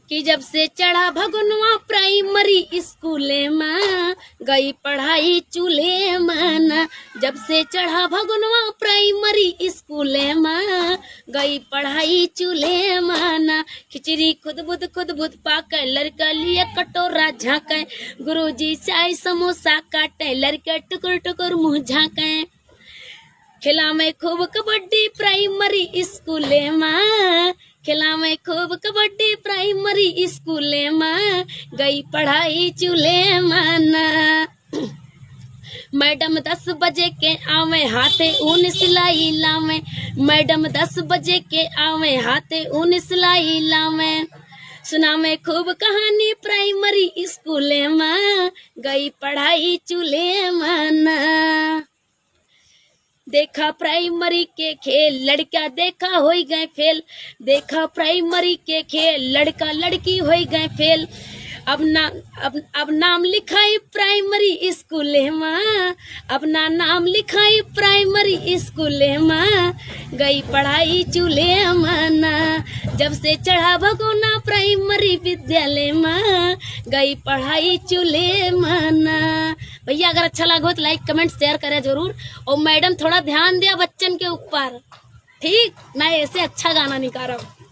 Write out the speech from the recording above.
कि जब से चढ़ा भगनवा प्राइमरी स्कूले में गई पढ़ाई चूल्हे में। जब से चढ़ा भगनवा प्राइमरी स्कूले में गई पढ़ाई चूल्हे में। खिचड़ी खुद बुद पाके लड़का लिए कटोरा झाके। गुरुजी चाय समोसा काटे लड़का टुकुर टुकुर मुँह झाके। खेला में खूब कबड्डी प्राइमरी स्कूले में। खेला में खूब कबड्डी प्राइमरी स्कूले में गई पढ़ाई चूल्हे में। मैडम 10 बजे के आवे हाथे ऊन सिलाई लावे। मैडम 10 बजे के आवे हाथे ऊन सिलाई लावे। सुना में खूब कहानी प्राइमरी स्कूले में गई पढ़ाई चूल्हे में। देखा प्राइमरी के खेल लड़का देखा हो गए फेल। देखा प्राइमरी के खेल लड़का लड़की हो गए फेल। अब नाम लिखाई प्राइमरी स्कूले में। अपना नाम लिखाई प्राइमरी स्कूले में गई पढ़ाई चूल्हे में। जब से चढ़ा भगोना प्राइमरी विद्यालय में गई पढ़ाई चूल्हे में। भैया अगर अच्छा लगा हो तो लाइक कमेंट शेयर करें जरूर। और मैडम थोड़ा ध्यान दिया बच्चन के ऊपर, ठीक ना, ऐसे अच्छा गाना नहीं गा रहा हूँ।